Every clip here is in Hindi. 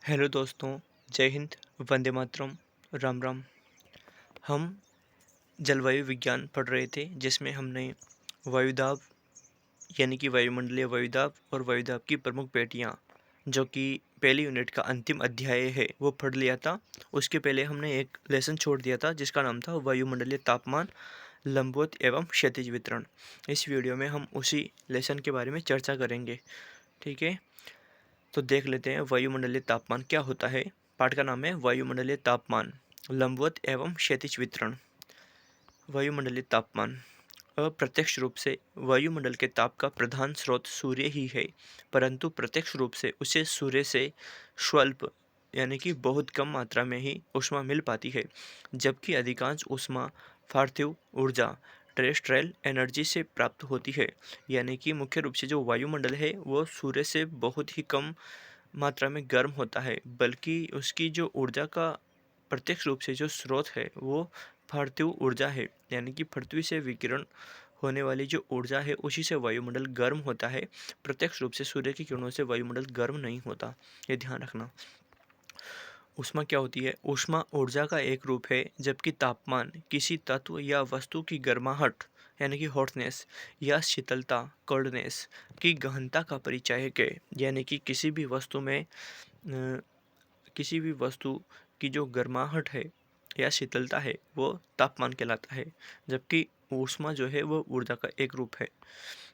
हेलो दोस्तों, जय हिंद, वंदे मातरम, राम राम। हम जलवायु विज्ञान पढ़ रहे थे जिसमें हमने वायुदाब यानी कि वायुमंडलीय वायुदाब और वायुदाब की प्रमुख पेटियाँ जो कि पहली यूनिट का अंतिम अध्याय है वो पढ़ लिया था। उसके पहले हमने एक लेसन छोड़ दिया था जिसका नाम था वायुमंडलीय तापमान, लंबवत एवं क्षैतिज वितरण। इस वीडियो में हम उसी लेसन के बारे में चर्चा करेंगे। ठीक है, तो देख लेते हैं वायुमंडलीय तापमान क्या होता है। पाठ का नाम है वायुमंडलीय तापमान, लंबवत एवं क्षैतिज वितरण। वायुमंडलीय तापमान अप्रत्यक्ष रूप से वायुमंडल के ताप का प्रधान स्रोत सूर्य ही है, परंतु प्रत्यक्ष रूप से उसे सूर्य से स्वल्प यानी कि बहुत कम मात्रा में ही ऊष्मा मिल पाती है, जबकि अधिकांश ऊष्मा पार्थिव ऊर्जा टेरेस्ट्रियल एनर्जी से प्राप्त होती है। यानी कि मुख्य रूप से जो वायुमंडल है वो सूर्य से बहुत ही कम मात्रा में गर्म होता है, बल्कि उसकी जो ऊर्जा का प्रत्यक्ष रूप से जो स्रोत है वो पार्थिव ऊर्जा है। यानी कि पृथ्वी से विकिरण होने वाली जो ऊर्जा है उसी से वायुमंडल गर्म होता है। प्रत्यक्ष रूप से सूर्य की किरणों से वायुमंडल गर्म नहीं होता, ये ध्यान रखना। ऊष्मा क्या होती है? ऊष्मा ऊर्जा का एक रूप है, जबकि तापमान किसी तत्व या वस्तु की गर्माहट यानी कि हॉटनेस या शीतलता कोल्डनेस की गहनता का परिचायक है। यानी कि किसी भी वस्तु की जो गर्माहट है या शीतलता है वो तापमान कहलाता है, जबकि ऊष्मा जो है वो ऊर्जा का एक रूप है।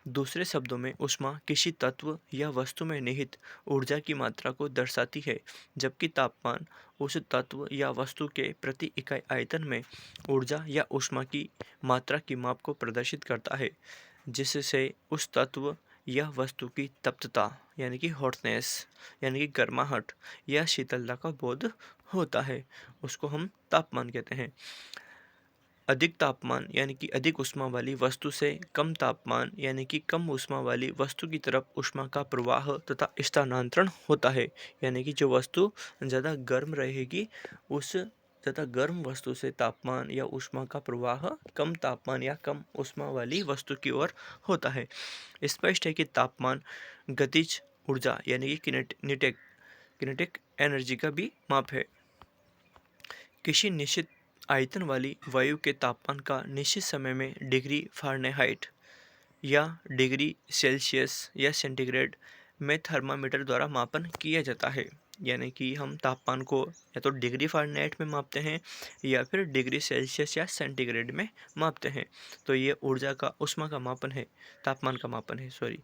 दूसरे शब्दों में ऊष्मा किसी तत्व या वस्तु में निहित ऊर्जा की मात्रा को दर्शाती है, जबकि तापमान उस तत्व या वस्तु के प्रति इकाई आयतन में ऊर्जा या ऊष्मा की मात्रा की माप को प्रदर्शित करता है, जिससे उस तत्व या वस्तु की तप्तता यानी कि हॉटनेस यानी कि गर्माहट या शीतलता का बोध होता है। उसको हम तापमान कहते हैं। अधिक तापमान यानी कि अधिक ऊष्मा वाली वस्तु से कम तापमान यानी कि कम ऊष्मा वाली वस्तु की तरफ ऊष्मा का प्रवाह तथा स्थानांतरण होता है। यानी कि जो वस्तु ज़्यादा गर्म रहेगी उस ज़्यादा गर्म वस्तु से तापमान या ऊष्मा का प्रवाह कम तापमान या कम ऊष्मा वाली वस्तु की ओर होता है। स्पष्ट है कि तापमान गतिज ऊर्जा यानी कि किनेटिक एनर्जी का भी माप है। किसी निश्चित आयतन वाली वायु के तापमान का निश्चित समय में डिग्री फ़ारेनहाइट या डिग्री सेल्सियस या सेंटीग्रेड में थर्मामीटर द्वारा मापन किया जाता है। यानी कि हम तापमान को या तो डिग्री फ़ारेनहाइट में मापते हैं या फिर डिग्री सेल्सियस या सेंटीग्रेड में मापते हैं। तो ये ऊर्जा का ऊष्मा का मापन है, तापमान का मापन है, सॉरी।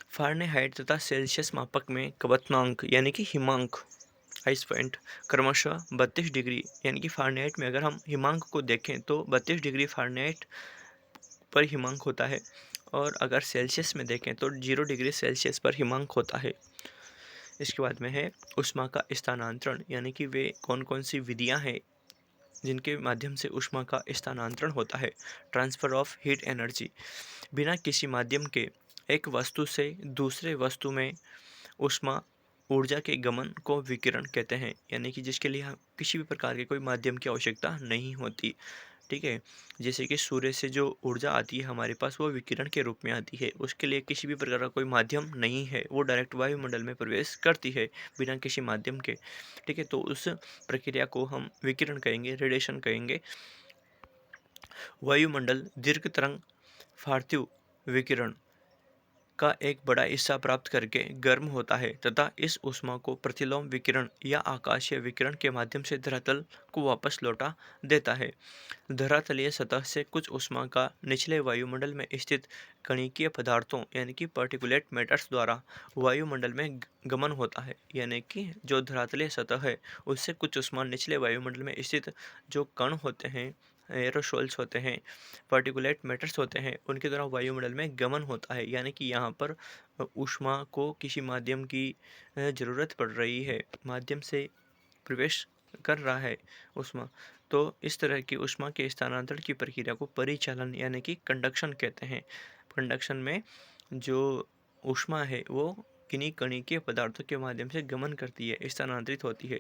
फ़ारेनहाइट तथा सेल्सियस मापक में क्वथनांक यानी कि हिमांक आइस पॉइंट क्रमशः 32 डिग्री यानी कि फ़ारेनहाइट में अगर हम हिमांक को देखें तो 32 डिग्री फ़ारेनहाइट पर हिमांक होता है, और अगर सेल्सियस में देखें तो 0 डिग्री सेल्सियस पर हिमांक होता है। इसके बाद में है ऊष्मा का स्थानांतरण, यानी कि वे कौन कौन सी विधियां हैं जिनके माध्यम से ऊष्मा का स्थानांतरण होता है। ट्रांसफ़र ऑफ हीट एनर्जी, बिना किसी माध्यम के एक वस्तु से दूसरे वस्तु में ऊष्मा ऊर्जा के गमन को विकिरण कहते हैं। यानी कि जिसके लिए किसी भी प्रकार के कोई माध्यम की आवश्यकता नहीं होती। ठीक है, जैसे कि सूर्य से जो ऊर्जा आती है हमारे पास वो विकिरण के रूप में आती है, उसके लिए किसी भी प्रकार का कोई माध्यम नहीं है, वो डायरेक्ट वायुमंडल में प्रवेश करती है बिना किसी माध्यम के। ठीक है, तो उस प्रक्रिया को हम विकिरण कहेंगे, रेडिएशन कहेंगे। वायुमंडल दीर्घ तरंग पार्थिव विकिरण का एक बड़ा हिस्सा प्राप्त करके गर्म होता है तथा इस ऊष्मा को प्रतिलोम विकिरण या आकाशीय विकिरण के माध्यम से धरातल को वापस लौटा देता है। धरातलीय सतह से कुछ ऊष्मा का निचले वायुमंडल में स्थित कणिकीय पदार्थों यानी कि पार्टिकुलेट मैटर्स द्वारा वायुमंडल में गमन होता है। यानी कि जो धरातलीय सतह है उससे कुछ ऊष्मा निचले वायुमंडल में स्थित जो कण होते हैं, एरोसोल्स होते हैं, पार्टिकुलेट मैटर्स होते हैं, उनके द्वारा वायुमंडल में गमन होता है। यानी कि यहाँ पर ऊष्मा को किसी माध्यम की ज़रूरत पड़ रही है, माध्यम से प्रवेश कर रहा है ऊष्मा। तो इस तरह की ऊष्मा के स्थानांतरण की प्रक्रिया को परिचालन यानी कि कंडक्शन कहते हैं। कंडक्शन में जो ऊष्मा है वो किन्हीं कणिकीय पदार्थों के माध्यम से गमन करती है, स्थानांतरित होती है।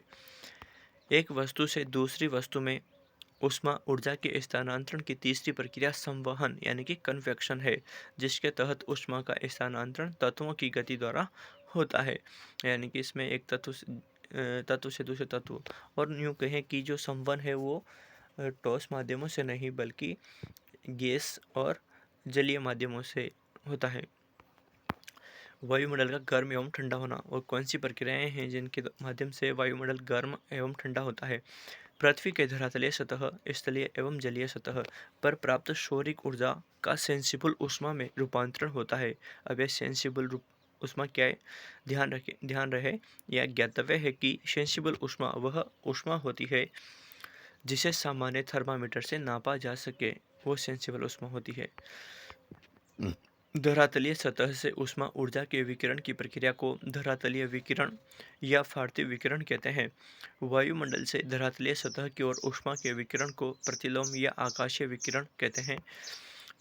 एक वस्तु से दूसरी वस्तु में ऊष्मा ऊर्जा के स्थानांतरण की तीसरी प्रक्रिया संवहन यानी कि कन्वेक्शन है, जिसके तहत ऊष्मा का स्थानांतरण तत्वों की गति द्वारा होता है। यानी कि इसमें एक तत्व से दूसरे तत्व, और यूँ कहें कि जो संवहन है वो ठोस माध्यमों से नहीं बल्कि गैस और जलीय माध्यमों से होता है। वायुमंडल का गर्म एवं ठंडा होना, और कौन सी प्रक्रियाएं हैं जिनके माध्यम से वायुमंडल गर्म एवं ठंडा होता है। पृथ्वी के धरातलीय सतह, स्थलीय एवं जलीय सतह पर प्राप्त सौरिक ऊर्जा का सेंसिबल ऊष्मा में रूपांतरण होता है। अब यह सेंसिबल ऊष्मा क्या है, ध्यान रहे, यह ज्ञातव्य है कि सेंसिबल ऊष्मा वह ऊष्मा होती है जिसे सामान्य थर्मामीटर से नापा जा सके, वो सेंसिबल ऊष्मा होती है। धरातलीय सतह से ऊष्मा ऊर्जा के विकिरण की प्रक्रिया को धरातलीय विकिरण या फार्तीय विकिरण कहते हैं। वायुमंडल से धरातलीय सतह की ओर ऊष्मा के विकिरण को प्रतिलोम या आकाशीय विकिरण कहते हैं।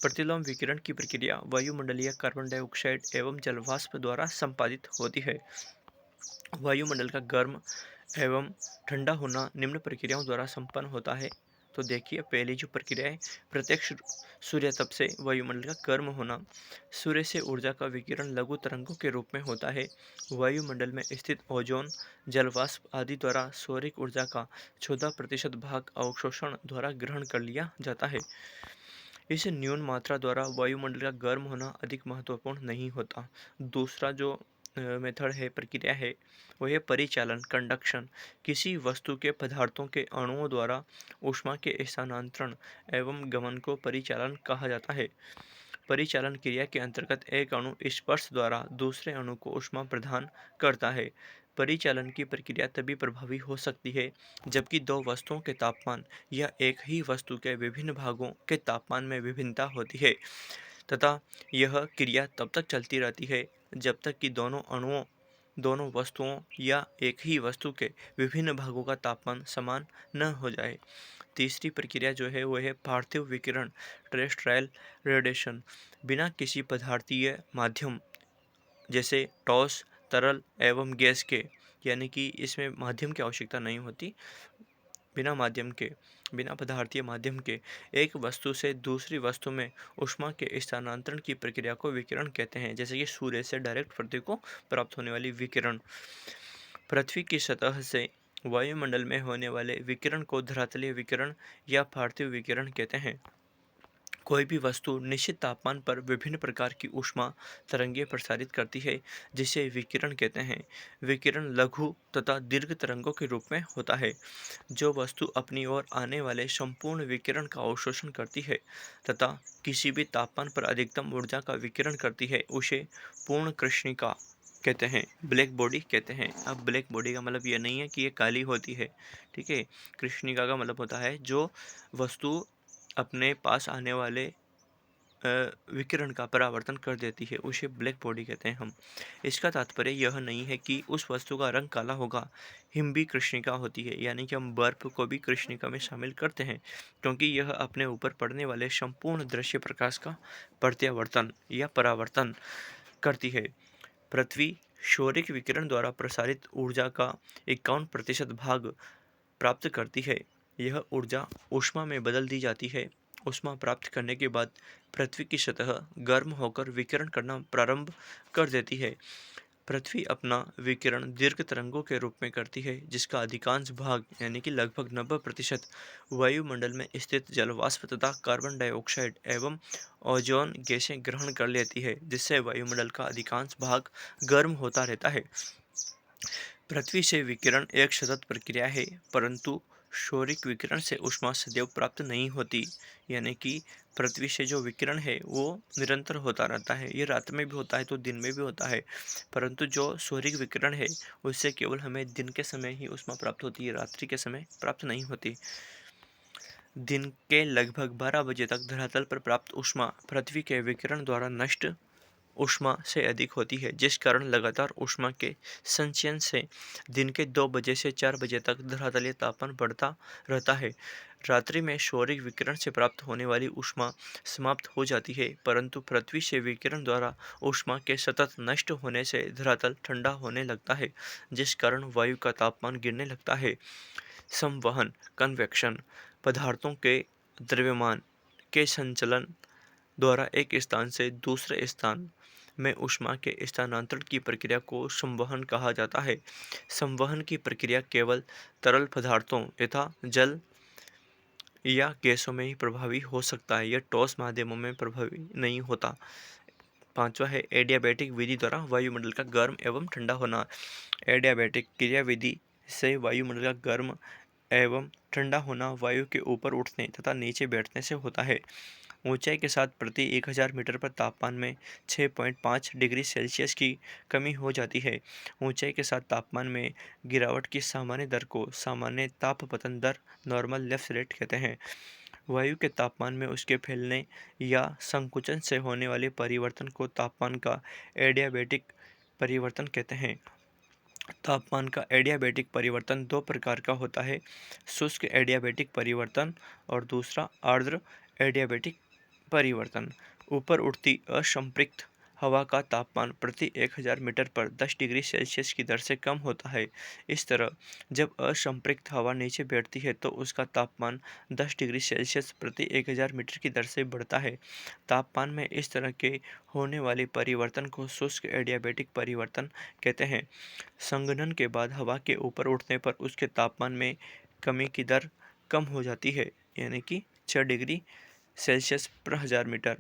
प्रतिलोम विकिरण की प्रक्रिया वायुमंडलीय कार्बन डाइऑक्साइड एवं जलवाष्प द्वारा संपादित होती है। वायुमंडल का गर्म एवं ठंडा होना निम्न प्रक्रियाओं द्वारा संपन्न होता है। तो देखिए, पहली जो प्रक्रिया है, प्रत्यक्ष सूर्य तप से वायुमंडल का गर्म होना। सूर्य से ऊर्जा का विकिरण लघु तरंगों के रूप में होता है। वायुमंडल में स्थित ओजोन, जलवाष्प आदि द्वारा सौरिक ऊर्जा का 14% भाग अवशोषण द्वारा ग्रहण कर लिया जाता है। इस न्यून मात्रा द्वारा वायुमंडल का गर्म होना अधिक महत्वपूर्ण नहीं होता। दूसरा जो मेथड है, प्रक्रिया है, वो है परिचालन, कंडक्शन। किसी वस्तु के पदार्थों के अणुओं द्वारा ऊष्मा के स्थानांतरण एवं गमन को परिचालन कहा जाता है। परिचालन क्रिया के अंतर्गत एक अणु स्पर्श द्वारा दूसरे अणु को ऊष्मा प्रदान करता है। परिचालन की प्रक्रिया तभी प्रभावी हो सकती है जबकि दो वस्तुओं के तापमान या एक ही वस्तु के विभिन्न भागों के तापमान में विभिन्नता होती है, तथा यह क्रिया तब तक चलती रहती है जब तक कि दोनों वस्तुओं या एक ही वस्तु के विभिन्न भागों का तापमान समान न हो जाए। तीसरी प्रक्रिया जो है वो है पार्थिव विकिरण, टेरेस्ट्रियल रेडिएशन। बिना किसी पदार्थीय माध्यम जैसे ठोस, तरल एवं गैस के, यानी कि इसमें माध्यम की आवश्यकता नहीं होती, बिना पदार्थीय माध्यम के एक वस्तु से दूसरी वस्तु में ऊष्मा के स्थानांतरण की प्रक्रिया को विकिरण कहते हैं। जैसे कि सूर्य से डायरेक्ट पृथ्वी को प्राप्त होने वाली विकिरण। पृथ्वी की सतह से वायुमंडल में होने वाले विकिरण को धरातलीय विकिरण या पार्थिव विकिरण कहते हैं। कोई भी वस्तु निश्चित तापमान पर विभिन्न प्रकार की ऊष्मा तरंगें प्रसारित करती है, जिसे विकिरण कहते हैं। विकिरण लघु तथा दीर्घ तरंगों के रूप में होता है। जो वस्तु अपनी ओर आने वाले संपूर्ण विकिरण का अवशोषण करती है तथा किसी भी तापमान पर अधिकतम ऊर्जा का विकिरण करती है, उसे पूर्ण कृष्णिका कहते हैं, ब्लैक बॉडी कहते हैं। अब ब्लैक बॉडी का मतलब ये नहीं है कि ये काली होती है, ठीक है। कृष्णिका का मतलब होता है जो वस्तु अपने पास आने वाले विकिरण का परावर्तन कर देती है, उसे ब्लैक बॉडी कहते हैं हम। इसका तात्पर्य यह नहीं है कि उस वस्तु का रंग काला होगा। हिम भी कृष्णिका होती है, यानी कि हम बर्फ को भी कृष्णिका में शामिल करते हैं, क्योंकि यह अपने ऊपर पड़ने वाले संपूर्ण दृश्य प्रकाश का प्रत्यावर्तन या परावर्तन करती है। पृथ्वी सौरिक विकिरण द्वारा प्रसारित ऊर्जा का 51% भाग प्राप्त करती है। यह ऊर्जा ऊष्मा में बदल दी जाती है। ऊष्मा प्राप्त करने के बाद पृथ्वी की सतह गर्म होकर विकिरण करना प्रारंभ कर देती है। पृथ्वी अपना विकिरण दीर्घ तरंगों के रूप में करती है, जिसका अधिकांश भाग यानी कि लगभग 90% वायुमंडल में स्थित जलवाष्प तथा कार्बन डाइऑक्साइड एवं ओजोन गैसें ग्रहण कर लेती है, जिससे वायुमंडल का अधिकांश भाग गर्म होता रहता है। पृथ्वी से विकिरण एक सतत प्रक्रिया है, परंतु सौरिक विकिरण से ऊष्मा सदैव प्राप्त नहीं होती। यानी कि पृथ्वी से जो विकिरण है वो निरंतर होता रहता है, ये रात में भी होता है तो दिन में भी होता है, परंतु जो सौरिक विकिरण है उससे केवल हमें दिन के समय ही ऊष्मा प्राप्त होती है, रात्रि के समय प्राप्त नहीं होती। दिन के लगभग 12 बजे तक धरातल पर प्राप्त ऊष्मा पृथ्वी के विकिरण द्वारा नष्ट ऊष्मा से अधिक होती है, जिस कारण लगातार ऊष्मा के संचयन से दिन के 2 बजे से 4 बजे तक धरातलीय तापमान बढ़ता रहता है। रात्रि में सौरिक विकिरण से प्राप्त होने वाली ऊष्मा समाप्त हो जाती है, परंतु पृथ्वी से विकिरण द्वारा ऊष्मा के सतत नष्ट होने से धरातल ठंडा होने लगता है, जिस कारण वायु का तापमान गिरने लगता है। संवहन, कन्वेक्शन, पदार्थों के द्रव्यमान के संचलन द्वारा एक स्थान से दूसरे स्थान में ऊष्मा के स्थानांतरण की प्रक्रिया को संवहन कहा जाता है। संवहन की प्रक्रिया केवल तरल पदार्थों यथा जल या गैसों में ही प्रभावी हो सकता है, यह ठोस माध्यमों में प्रभावी नहीं होता। पांचवा है एडियाबैटिक विधि द्वारा वायुमंडल का गर्म एवं ठंडा होना। एडियाबैटिक क्रिया विधि से वायुमंडल का गर्म एवं ठंडा होना वायु के ऊपर उठने तथा नीचे बैठने से होता है। ऊंचाई के साथ प्रति 1000 मीटर पर तापमान में 6.5 डिग्री सेल्सियस की कमी हो जाती है। ऊंचाई के साथ तापमान में गिरावट की सामान्य दर को सामान्य तापपतन दर नॉर्मल लेफ्ट रेट कहते हैं। वायु के तापमान में उसके फैलने या संकुचन से होने वाले परिवर्तन को तापमान का एडियाबैटिक परिवर्तन कहते हैं। तापमान का एडियाबैटिक परिवर्तन दो प्रकार का होता है, शुष्क एडियाबैटिक परिवर्तन और दूसरा आर्द्र एडियाबैटिक परिवर्तन। ऊपर उठती असंपृक्त हवा का तापमान प्रति 1000 मीटर पर 10 डिग्री सेल्सियस की दर से कम होता है। इस तरह जब असंपृक्त हवा नीचे बैठती है तो उसका तापमान 10 डिग्री सेल्सियस प्रति 1000 मीटर की दर से बढ़ता है। तापमान में इस तरह के होने वाले परिवर्तन को शुष्क एडियाबैटिक परिवर्तन कहते हैं। संघनन के बाद हवा के ऊपर उठने पर उसके तापमान में कमी की दर कम हो जाती है, यानी कि 6 डिग्री सेल्सियस पर 1000 मीटर,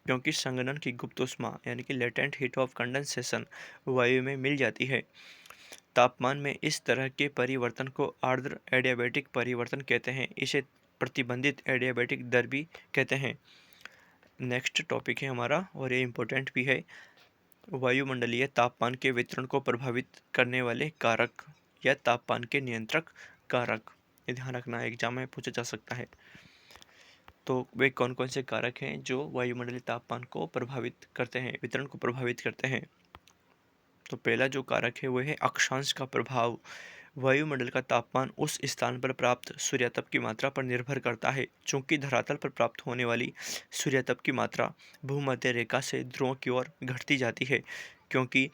क्योंकि संघनन की गुप्त ऊष्मा यानी कि लेटेंट हीट ऑफ कंडेंसेशन वायु में मिल जाती है। तापमान में इस तरह के परिवर्तन को आर्द्र एडियाबैटिक परिवर्तन कहते हैं। इसे प्रतिबंधित एडियाबैटिक दर भी कहते हैं। नेक्स्ट टॉपिक है हमारा और ये इम्पोर्टेंट भी है, वायुमंडलीय तापमान के वितरण को प्रभावित करने वाले कारक या तापमान के नियंत्रक कारक। ये ध्यान रखना, एग्जाम में पूछा जा सकता है। तो वे कौन कौन से कारक हैं जो वायुमंडलीय तापमान को प्रभावित करते हैं, वितरण को प्रभावित करते हैं। तो पहला जो कारक है वो है अक्षांश का प्रभाव। वायुमंडल का तापमान उस स्थान पर प्राप्त सूर्यातप की मात्रा पर निर्भर करता है। चूंकि धरातल पर प्राप्त होने वाली सूर्यातप की मात्रा भूमध्य रेखा से ध्रुवों की ओर घटती जाती है, क्योंकि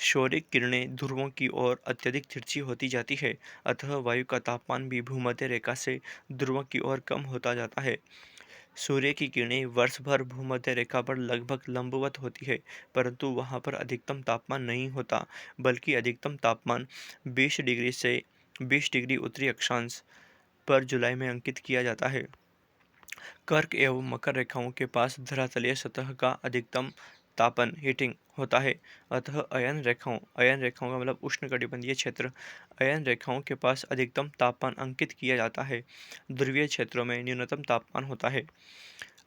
सौर किरणें ध्रुवों की ओर अत्यधिक तिरछी होती जाती है, अतः वायु का तापमान भी भूमध्य रेखा से ध्रुवों की ओर कम होता जाता है। सूर्य की किरणें वर्ष भर भूमध्य रेखा पर लगभग लंबवत होती है, परंतु वहां पर अधिकतम तापमान नहीं होता, बल्कि अधिकतम तापमान 20 डिग्री से 20 डिग्री उत्तरी अक्षांश पर जुलाई में अंकित किया जाता है। कर्क एवं मकर रेखाओं के पास धरातलीय सतह का अधिकतम तापन हीटिंग होता है, अतः अयन रेखाओं का मतलब उष्णकटिबंधीय क्षेत्र, अयन रेखाओं के पास अधिकतम तापमान अंकित किया जाता है। ध्रुवीय क्षेत्रों में न्यूनतम तापमान होता है।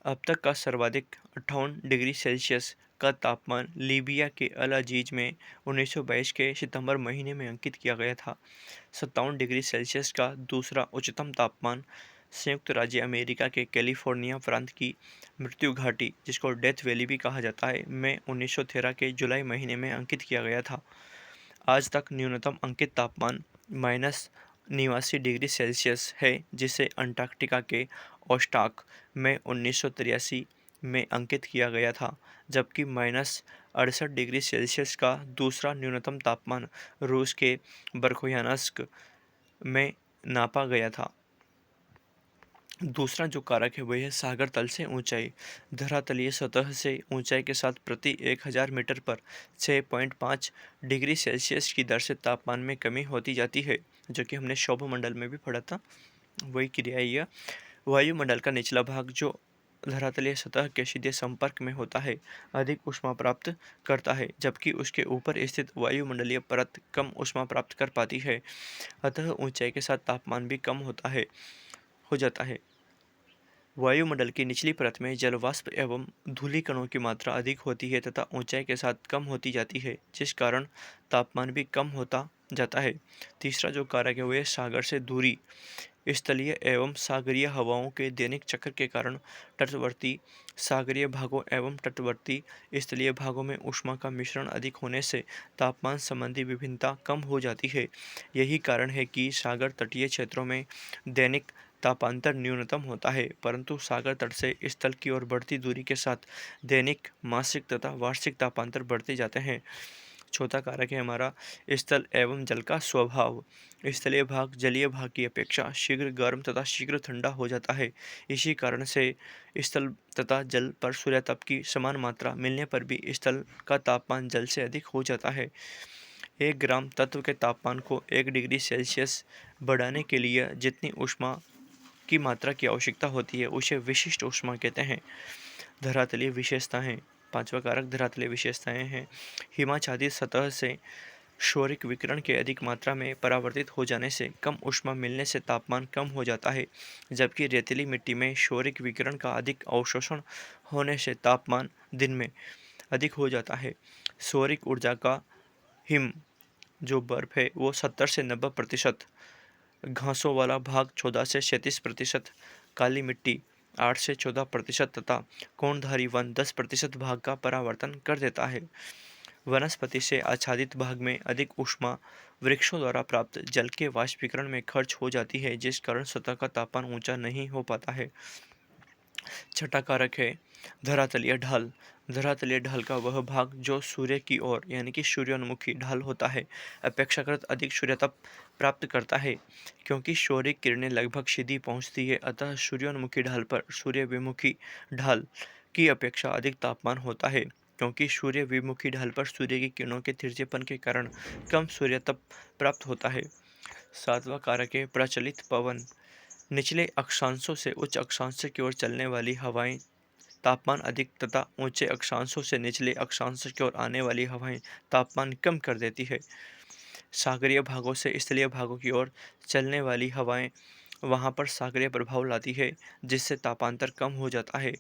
अब तक का सर्वाधिक 58 डिग्री सेल्सियस का तापमान लीबिया के अल अजीज में 1922 के सितंबर महीने में अंकित किया गया था। 57 डिग्री सेल्सियस का दूसरा उच्चतम तापमान संयुक्त राज्य अमेरिका के कैलिफोर्निया प्रांत की मृत्यु घाटी, जिसको डेथ वैली भी कहा जाता है, में 1913 के जुलाई महीने में अंकित किया गया था। आज तक न्यूनतम अंकित तापमान -89 डिग्री सेल्सियस है, जिसे अंटार्कटिका के ओस्टाक में 1983 में अंकित किया गया था, जबकि -68 डिग्री सेल्सियस का दूसरा न्यूनतम तापमान रूस के बरखोयानस्क में नापा गया था। दूसरा जो कारक है वह है सागर तल से ऊंचाई। धरातलीय सतह से ऊंचाई के साथ प्रति 1000 मीटर पर 6.5 डिग्री सेल्सियस की दर से तापमान में कमी होती जाती है, जो कि हमने क्षोभमंडल में भी पढ़ा था। वही क्रिया है यह। वायुमंडल का निचला भाग जो धरातलीय सतह के सीधे संपर्क में होता है, अधिक ऊष्मा प्राप्त करता है, जबकि उसके ऊपर स्थित वायुमंडलीय परत कम ऊष्मा प्राप्त कर पाती है, अतः ऊंचाई के साथ तापमान भी कम हो जाता है। वायुमंडल की निचली परत में जलवाष्प एवं धूलिकणों की मात्रा अधिक होती है तथा ऊंचाई के साथ कम होती जाती है, जिस कारण तापमान भी कम होता जाता है। तीसरा जो कारक है वह है सागर से दूरी। स्थलीय एवं सागरीय हवाओं के दैनिक चक्र के कारण तटवर्ती सागरीय भागों एवं तटवर्ती स्थलीय भागों में ऊष्मा का मिश्रण अधिक होने से तापमान संबंधी विभिन्नता कम हो जाती है। यही कारण है कि सागर तटीय क्षेत्रों में दैनिक तापांतर न्यूनतम होता है, परंतु सागर तट से स्थल की ओर बढ़ती दूरी के साथ दैनिक, मासिक तथा वार्षिक तापांतर बढ़ते जाते हैं। चौथा कारक है हमारा स्थल एवं जल का स्वभाव। स्थलीय भाग जलीय भाग की अपेक्षा शीघ्र गर्म तथा शीघ्र ठंडा हो जाता है। इसी कारण से स्थल तथा जल पर सूर्यताप की समान मात्रा मिलने पर भी स्थल का तापमान जल से अधिक हो जाता है। 1 ग्राम तत्व के तापमान को 1 डिग्री सेल्सियस बढ़ाने के लिए जितनी ऊष्मा की मात्रा की आवश्यकता होती है उसे विशिष्ट ऊष्मा कहते हैं। धरातलीय विशेषताएं। पांचवा कारक धरातलीय विशेषताएं हैं। हिमाच्छादित सतह से क्षौरिक विकिरण के अधिक मात्रा में परावर्तित हो जाने से कम ऊष्मा मिलने से तापमान कम हो जाता है, जबकि रेतीली मिट्टी में क्षौरिक विकिरण का अधिक अवशोषण होने से तापमान दिन में अधिक हो जाता है। क्षौरिक ऊर्जा का हिम जो बर्फ है वो 70 से 90%, घासों वाला भाग 14 से 37%, काली मिट्टी 8 से 14% तथा कोणधारी वन 10% भाग का परावर्तन कर देता है। वनस्पति से आच्छादित भाग में अधिक ऊष्मा वृक्षों द्वारा प्राप्त जल के वाष्पीकरण में खर्च हो जाती है, जिस कारण सतह का तापमान ऊंचा नहीं हो पाता है। छठा कारक है धरातलीय ढाल। धरातलीय ढाल का वह भाग जो सूर्य की ओर यानी कि सूर्योन्मुखी ढाल होता है अपेक्षाकृत अधिक सूर्यताप प्राप्त करता है, क्योंकि सौर्य किरणें लगभग सीधी पहुंचती है। अतः सूर्योन्मुखी ढाल पर सूर्य विमुखी ढाल की अपेक्षा अधिक तापमान होता है, क्योंकि सूर्य विमुखी ढाल पर सूर्य की किरणों के तिरछेपन के कारण कम सूर्यताप प्राप्त होता है। सातवां कारक है प्रचलित पवन। निचले अक्षांशों से उच्च अक्षांश की ओर चलने वाली हवाएं तापमान अधिक तथा ऊंचे अक्षांशों से निचले अक्षांश की ओर आने वाली हवाएं तापमान कम कर देती है। सागरीय भागों से स्थलीय भागों की ओर चलने वाली हवाएं वहां पर सागरीय प्रभाव लाती है, जिससे तापांतर कम हो जाता है।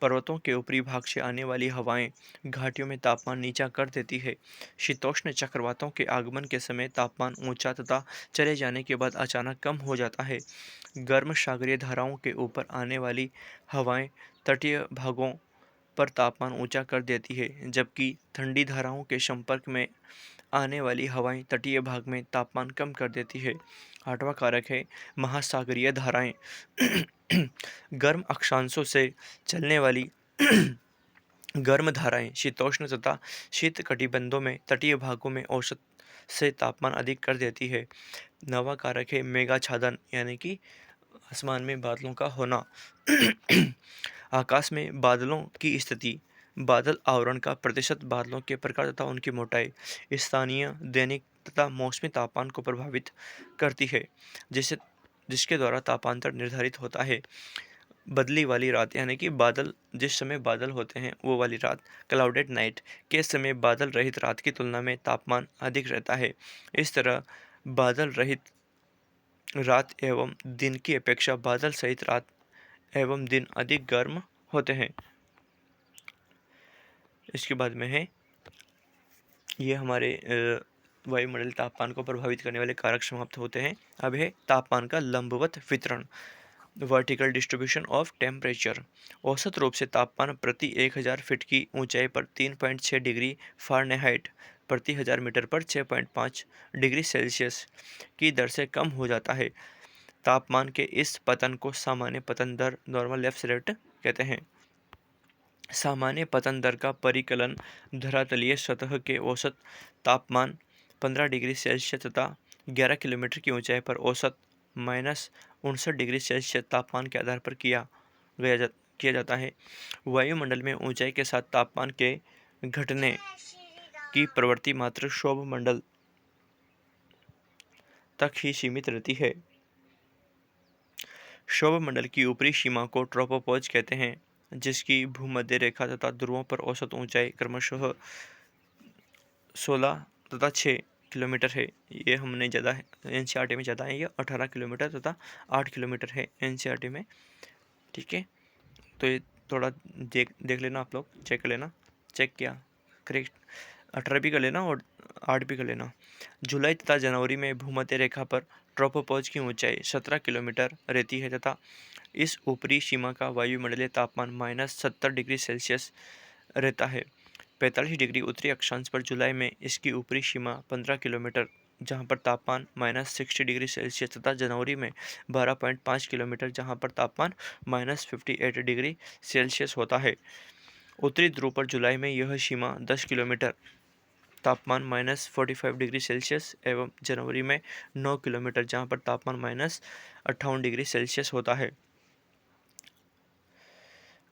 पर्वतों के ऊपरी भाग से आने वाली हवाएं घाटियों में तापमान नीचा कर देती है। शीतोष्ण चक्रवातों के आगमन के समय तापमान ऊंचा तथा चले जाने के बाद अचानक कम हो जाता है। गर्म सागरीय धाराओं के ऊपर आने वाली हवाएं तटीय भागों पर तापमान ऊंचा कर देती है, जबकि ठंडी धाराओं के संपर्क में आने वाली हवाएं तटीय भाग में तापमान कम कर देती है। आठवां कारक है महासागरीय धाराएं। गर्म अक्षांशों से चलने वाली गर्म धाराएं शीतोष्ण तथा शीत कटिबंधों में तटीय भागों में औसत से तापमान अधिक कर देती है। नवा कारक है मेघाच्छादन यानी कि आसमान में बादलों का होना। आकाश में बादलों की स्थिति, बादल आवरण का प्रतिशत, बादलों के प्रकार तथा उनकी मोटाई स्थानीय दैनिक तथा मौसमी तापमान को प्रभावित करती है, जिसके द्वारा तापांतर निर्धारित होता है। बदली वाली रात यानी कि बादल जिस समय बादल होते हैं वो वाली रात, क्लाउडेड नाइट के समय बादल रहित रात की तुलना में तापमान अधिक रहता है। इस तरह बादल रहित रात एवं दिन की अपेक्षा बादल सहित रात एवं दिन अधिक गर्म होते हैं। इसके बाद में है ये हमारे वायुमंडलीय तापमान को प्रभावित करने वाले कारक समाप्त होते हैं। अब है तापमान का लंबवत वितरण, वर्टिकल डिस्ट्रीब्यूशन ऑफ टेम्परेचर। औसत रूप से तापमान प्रति 1000 फीट की ऊंचाई पर 3.6 डिग्री फ़ारेनहाइट प्रति 1000 मीटर पर 6.5 डिग्री सेल्सियस की दर से कम हो जाता है। तापमान के इस पतन को सामान्य पतन दर नॉर्मल लैप्स रेट कहते हैं। सामान्य पतन दर का परिकलन धरातलीय सतह के औसत तापमान 15 डिग्री सेल्सियस तथा 11 किलोमीटर की ऊंचाई पर औसत -59 डिग्री सेल्सियस तापमान के आधार पर किया जाता है। वायुमंडल में ऊंचाई के साथ तापमान के घटने की प्रवृत्ति मात्र क्षोभ मंडल तक ही सीमित रहती है। क्षोभ मंडल की ऊपरी सीमा को ट्रोपोपॉज कहते हैं, जिसकी भूमध्य रेखा तथा ध्रुवों पर औसत ऊंचाई क्रमशः 16 तथा 6 किलोमीटर है। ये हमने ज़्यादा एनसीईआरटी में ज़्यादा है, ये 18 किलोमीटर तथा 8 किलोमीटर है एनसीईआरटी में। ठीक है, तो ये थोड़ा देख लेना, आप लोग चेक कर लेना, चेक किया करेक्ट। 18 भी कर लेना और 8 भी कर लेना। जुलाई तथा जनवरी में भूमध्य रेखा पर ट्रोपोपॉज की ऊंचाई 17 किलोमीटर रहती है तथा इस ऊपरी सीमा का वायुमंडलीय तापमान -70 डिग्री सेल्सियस रहता है। 45 डिग्री उत्तरी अक्षांश पर जुलाई में इसकी ऊपरी सीमा 15 किलोमीटर, जहां पर तापमान -60 डिग्री सेल्सियस तथा जनवरी में 12.5 किलोमीटर, जहां पर तापमान -58 डिग्री सेल्सियस होता है। उत्तरी ध्रुव पर जुलाई में यह सीमा 10 किलोमीटर तापमान -45 डिग्री सेल्सियस एवं जनवरी में 9 किलोमीटर, जहाँ पर तापमान -58 डिग्री सेल्सियस होता है।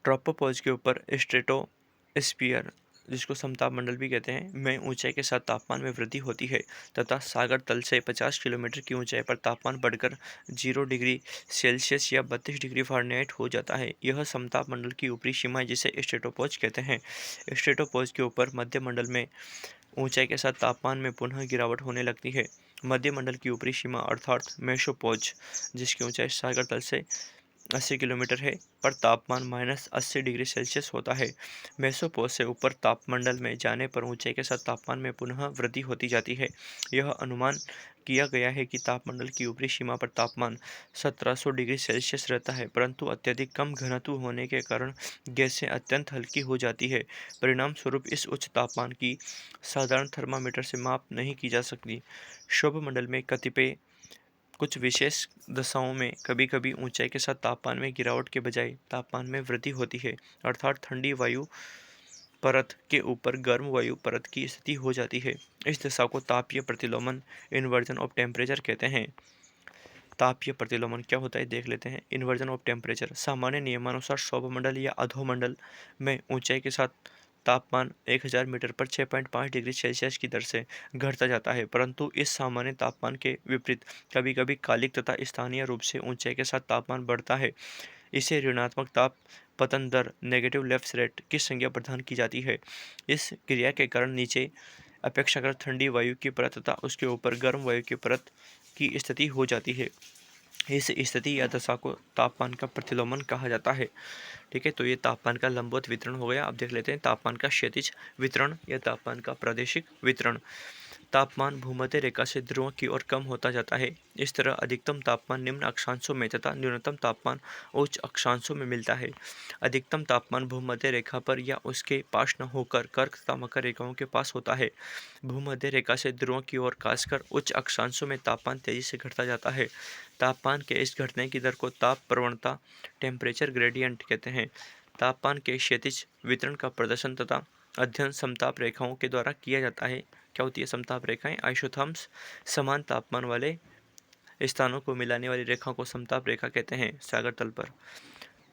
ट्रोपोपॉज के ऊपर स्ट्रेटोस्फियर, जिसको समताप मंडल भी कहते हैं, में ऊंचाई के साथ तापमान में वृद्धि होती है तथा सागर तल से 50 किलोमीटर की ऊंचाई पर तापमान बढ़कर 0 डिग्री सेल्सियस या 32 डिग्री फ़ारेनहाइट हो जाता है। यह समताप मंडल की ऊपरी सीमा है, जिसे स्ट्रेटोपोज कहते हैं। स्ट्रेटोपोज के ऊपर मध्य मंडल में ऊंचाई के साथ तापमान में पुनः गिरावट होने लगती है। मध्य मंडल की ऊपरी सीमा अर्थात मेसोपोज, जिसकी ऊंचाई सागर तल से 80 किलोमीटर है, पर तापमान -80 डिग्री सेल्सियस होता है। मेसोपोज से ऊपर तापमंडल में जाने पर ऊंचाई के साथ तापमान में पुनः वृद्धि होती जाती है। यह अनुमान किया गया है कि तापमंडल की ऊपरी सीमा पर तापमान 1700 डिग्री सेल्सियस रहता है, परंतु अत्यधिक कम घनत्व होने के कारण गैसें अत्यंत हल्की हो जाती है। परिणाम स्वरूप इस उच्च तापमान की साधारण थर्मामीटर से माप नहीं की जा सकती। क्षोभ मंडल में कतिपय कुछ विशेष दशाओं में कभी-कभी ऊंचाई के साथ तापमान में गिरावट के बजाय तापमान में वृद्धि होती है, अर्थात ठंडी वायु परत के ऊपर गर्म वायु परत की स्थिति हो जाती है। इस दशा को तापीय प्रतिलोमन, इन्वर्जन ऑफ टेम्परेचर कहते हैं। तापीय प्रतिलोमन क्या होता है देख लेते हैं। इन्वर्जन ऑफ टेम्परेचर सामान्य नियमानुसार सौरमंडल या अधोमंडल में ऊंचाई के साथ तापमान 1000 मीटर पर 6.5 डिग्री सेल्सियस की दर से घटता जाता है, परंतु इस सामान्य तापमान के विपरीत कभी कभी कालिक तथा स्थानीय रूप से ऊंचाई के साथ तापमान बढ़ता है। इसे ऋणात्मक ताप पतन दर, नेगेटिव लेफ्ट रेट की संज्ञा प्रदान की जाती है। इस क्रिया के कारण नीचे अपेक्षाकृत ठंडी वायु की परत तथा उसके ऊपर गर्म वायु की परत की स्थिति हो जाती है। इस स्थिति या दशा को तापमान का प्रतिलोमन कहा जाता है। ठीक है, तो ये तापमान का लंबवत वितरण हो गया। अब देख लेते हैं तापमान का क्षैतिज वितरण या तापमान का प्रादेशिक वितरण। तापमान भूमध्य रेखा से ध्रुवों की ओर कम होता जाता है। इस तरह अधिकतम तापमान निम्न अक्षांशों में तथा न्यूनतम तापमान उच्च अक्षांशों में मिलता है। अधिकतम तापमान भूमध्य रेखा पर या उसके पास न होकर कर्क तथा मकर रेखाओं के पास होता है। भूमध्य रेखा से ध्रुवों की ओर खासकर उच्च अक्षांशों में तापमान तेजी से घटता जाता है। तापमान के इस घटने की दर को ताप प्रवणता, टेम्परेचर ग्रेडियंट कहते हैं। तापमान के क्षैतिज वितरण का प्रदर्शन तथा अध्ययन समताप रेखाओं के द्वारा किया जाता है। क्या होती है समताप रेखाएं? आइसोथर्म्स। समान तापमान वाले स्थानों को मिलाने वाली रेखाओं को समताप रेखा कहते हैं सागर तल पर।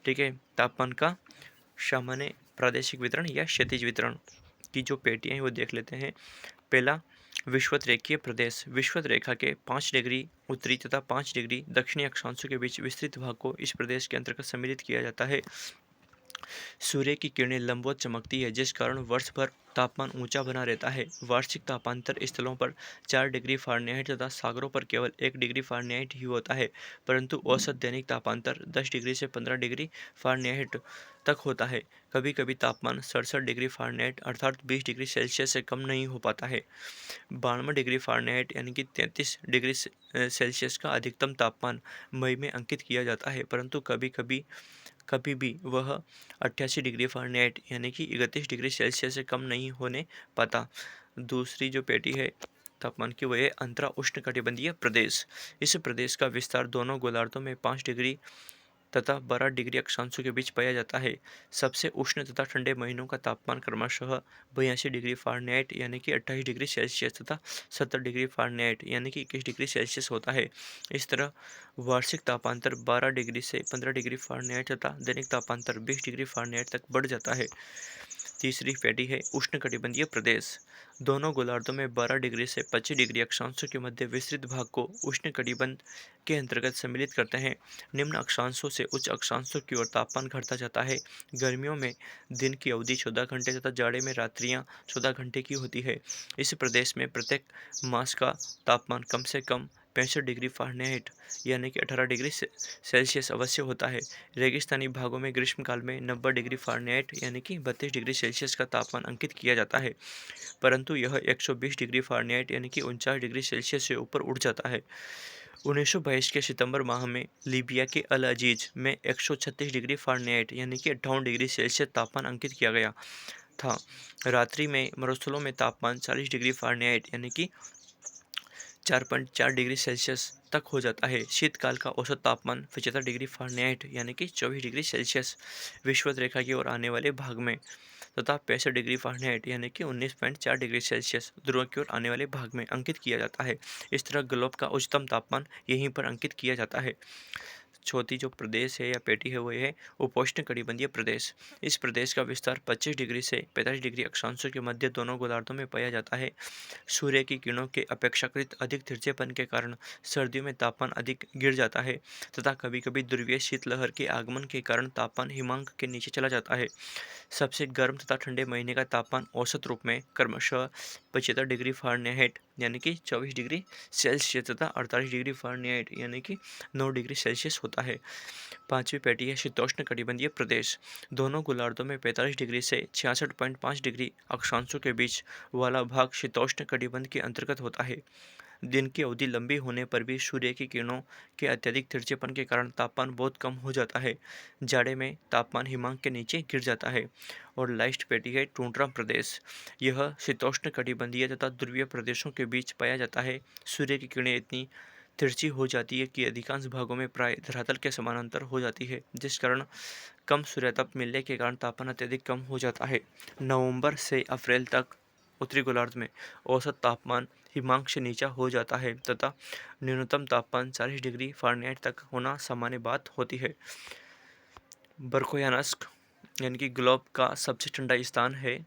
ठीक है, तापमान का सामान्य प्रादेशिक वितरण या क्षैतिज वितरण की जो पेटियां हैं वो देख लेते हैं। पहला, विषुवत रेखीय प्रदेश। विषुवत रेखा के 5 डिग्री उत्तरी तथा 5 डिग्री दक्षिणी अक्षांशों के बीच विस्तृत भाग को इस प्रदेश के अंतर्गत सम्मिलित किया जाता है। सूर्य की किरणें लंबवत चमकती है, जिस कारण वर्ष भर तापमान ऊंचा बना रहता है। वार्षिक तापांतर स्थलों पर 4 डिग्री फ़ारेनहाइट तथा सागरों पर केवल 1 डिग्री फ़ारेनहाइट ही होता है, परंतु औसत दैनिक तापांतर 10 डिग्री से 15 डिग्री फ़ारेनहाइट तक होता है। कभी कभी तापमान 67 डिग्री फ़ारेनहाइट अर्थात 20 डिग्री सेल्सियस से कम नहीं हो पाता है। 92 डिग्री फ़ारेनहाइट यानी कि 33 डिग्री सेल्सियस का अधिकतम तापमान मई में अंकित किया जाता है, परंतु कभी भी वह 88 डिग्री फ़ारेनहाइट यानी कि 31 डिग्री सेल्सियस से कम नहीं होने पाता। दूसरी जो पेटी है तापमान की, वह है अंतरा उष्णकटिबंधीय प्रदेश। इस प्रदेश का विस्तार दोनों गोलार्धों में 5 डिग्री तथा 12 डिग्री अक्षांशों के बीच पाया जाता है। सबसे उष्ण तथा ठंडे महीनों का तापमान क्रमशः 82 डिग्री फ़ारेनहाइट यानी कि 28 डिग्री सेल्सियस तथा 70 डिग्री फ़ारेनहाइट यानी कि 21 डिग्री सेल्सियस होता है। इस तरह वार्षिक तापांतर 12 डिग्री से 15 डिग्री फ़ारेनहाइट तथा दैनिक तापांतर 20 डिग्री फ़ारेनहाइट तक बढ़ जाता है। तीसरी पेटी है उष्णकटिबंधीय प्रदेश। दोनों गोलार्धों में 12 डिग्री से 25 डिग्री अक्षांशों के मध्य विस्तृत भाग को उष्णकटिबंध के अंतर्गत सम्मिलित करते हैं। निम्न अक्षांशों से उच्च अक्षांशों की ओर तापमान घटता जाता है। गर्मियों में दिन की अवधि 14 घंटे तथा जाड़े में रात्रियां 14 घंटे की होती है। इस प्रदेश में प्रत्येक मास का तापमान कम से कम 65 डिग्री फ़ारेनहाइट यानी कि 18 डिग्री सेल्सियस अवश्य होता है। रेगिस्तानी भागों में ग्रीष्मकाल में 90 डिग्री फ़ारेनहाइट यानी कि 32 डिग्री सेल्सियस का तापमान अंकित किया जाता है, परंतु यह 120 डिग्री फ़ारेनहाइट यानी कि 49 डिग्री सेल्सियस से ऊपर उठ जाता है। 1922 के सितंबर माह में लीबिया के अल अजीज में 136 डिग्री फ़ारेनहाइट यानी कि 58 डिग्री सेल्सियस तापमान अंकित किया गया था। रात्रि में मरुस्थलों में तापमान 40 डिग्री फ़ारेनहाइट यानी कि 4.4 डिग्री सेल्सियस तक हो जाता है। शीतकाल का औसत तापमान 75 डिग्री फ़ारेनहाइट यानी कि 24 डिग्री सेल्सियस विषुवत रेखा की ओर आने वाले भाग में तथा 65 डिग्री फ़ारेनहाइट यानी कि 19.4 डिग्री सेल्सियस ध्रुव की ओर आने वाले भाग में अंकित किया जाता है। इस तरह ग्लोब का उच्चतम तापमान यहीं पर अंकित किया जाता है। चौथी जो प्रदेश है या पेटी है वो है उपोष्ण कटिबंधीय प्रदेश। इस प्रदेश का विस्तार 25 डिग्री से 45 डिग्री अक्षांशों के मध्य दोनों गोलार्धों में पाया जाता है। सूर्य की किरणों के अपेक्षाकृत अधिक तिरछेपन के कारण सर्दियों में तापमान अधिक गिर जाता है तथा कभी-कभी ध्रुवीय शीतलहर के आगमन के कारण तापमान हिमांक के नीचे चला जाता है। सबसे गर्म तथा ठंडे महीने का तापमान औसत रूप में क्रमशः 75 डिग्री फ़ारेनहाइट यानी कि 24 डिग्री सेल्सियस तथा 48 डिग्री फ़ारेनहाइट यानी कि 9 डिग्री सेल्सियस होता है। पांचवी पेटी है शीतोष्ण कटिबंधीय प्रदेश। दोनों गोलार्धों में 45 डिग्री से 66.5 डिग्री अक्षांशों के बीच वाला भाग शीतोष्ण कटिबंध के अंतर्गत होता है। दिन की अवधि लंबी होने पर भी सूर्य की किरणों के अत्यधिक तिरछेपन के कारण तापमान बहुत कम हो जाता है। जाड़े में तापमान हिमांक के नीचे गिर जाता है। और लास्ट पेटी है टुंड्रा प्रदेश। यह शीतोष्ण कटिबंधीय तथा ध्रुवीय प्रदेशों के बीच पाया जाता है। सूर्य की किरणें इतनी तिरछी हो जाती है कि अधिकांश भागों में प्राय धरातल के समानांतर हो जाती है, जिस कारण कम सूर्यताप मिलने के कारण तापमान अत्यधिक कम हो जाता है। नवंबर से अप्रैल तक उत्तरी गोलार्ध में औसत तापमान हिमांक से नीचा हो जाता है तथा न्यूनतम तापमान 40 डिग्री फ़ारेनहाइट तक होना सामान्य बात होती है। बर्खोयानस्क यानी कि ग्लोब का सबसे ठंडा स्थान है,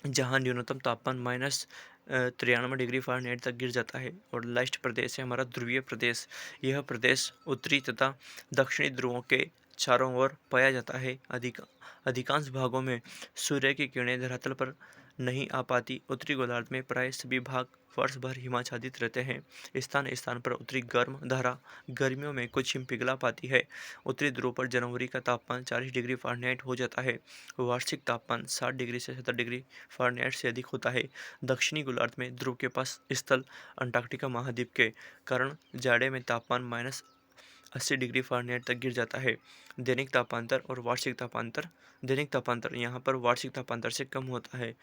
जहाँ न्यूनतम तापमान -93 डिग्री फ़ारेनहाइट तक गिर जाता है। और लास्ट प्रदेश है हमारा ध्रुवीय प्रदेश। यह प्रदेश उत्तरी तथा दक्षिणी ध्रुवों के चारों ओर पाया जाता है। अधिकांश भागों में सूर्य की किरणें धरातल पर नहीं आ पाती। उत्तरी गोलार्ध में प्राय सभी भाग वर्ष भर हिमाच्छादित रहते हैं। स्थान स्थान पर उत्तरी गर्म धारा गर्मियों में कुछ हिम पिघला पाती है। उत्तरी ध्रुव पर जनवरी का तापमान 40 डिग्री फ़ारेनहाइट हो जाता है। वार्षिक तापमान 60 डिग्री से 70 डिग्री फ़ारेनहाइट से अधिक होता है। दक्षिणी गोलार्ध में ध्रुव के पास स्थल अंटार्कटिका महाद्वीप के कारण जाड़े में तापमान -80 डिग्री फ़ारेनहाइट तक गिर जाता है। दैनिक तापांतर और वार्षिक तापांतर। दैनिक तापांतर यहाँ पर वार्षिक तापांतर से कम होता है।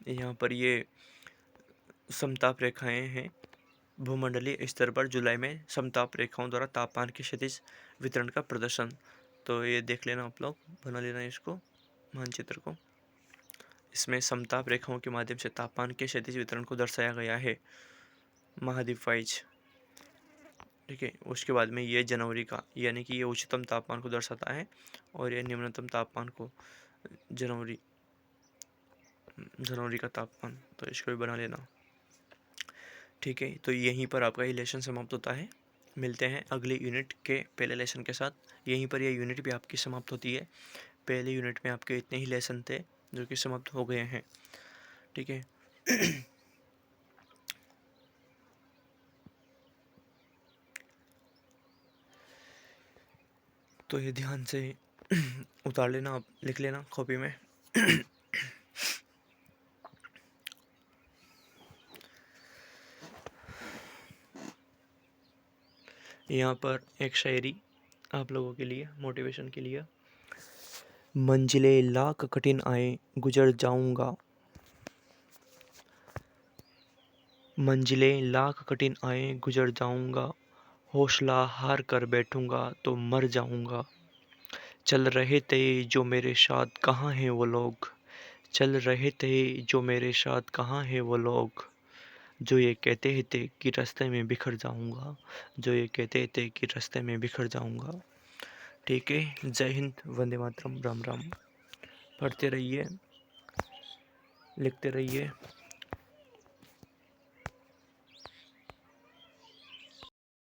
यहाँ पर ये समताप रेखाएं हैं। भूमंडलीय स्तर पर जुलाई में समताप रेखाओं द्वारा तापमान के क्षैतिज वितरण का प्रदर्शन। तो ये देख लेना आप लोग, बना लेना इसको मानचित्र को। इसमें समताप रेखाओं के माध्यम से तापमान के क्षैतिज वितरण को दर्शाया गया है महाद्वीप वाइज। ठीक है, उसके बाद में ये जनवरी का यानी कि ये उच्चतम तापमान को दर्शाता है और ये निम्नतम तापमान को जनवरी का तापमान, तो इसको भी बना लेना। ठीक है, तो यहीं पर आपका ये लेसन समाप्त होता है। मिलते हैं अगले यूनिट के पहले लेसन के साथ। यहीं पर ये यूनिट भी आपकी समाप्त होती है। पहले यूनिट में आपके इतने ही लेसन थे जो कि समाप्त हो गए हैं। ठीक है। तो ये ध्यान से उतार लेना, आप लिख लेना कॉपी में। यहाँ पर एक शायरी आप लोगों के लिए मोटिवेशन के लिए। मंजिलें लाख कठिन आए गुजर जाऊंगा, मंजिलें लाख कठिन आए गुजर जाऊंगा, हौसला हार कर बैठूंगा तो मर जाऊंगा। चल रहे थे जो मेरे साथ कहाँ हैं वो लोग, चल रहे थे जो मेरे साथ कहाँ हैं वो लोग, जो ये कहते थे कि रास्ते में बिखर जाऊंगा, जो ये कहते थे कि रास्ते में बिखर जाऊंगा। ठीक है, जय हिंद, वंदे मातरम, राम राम। पढ़ते रहिए, लिखते रहिए।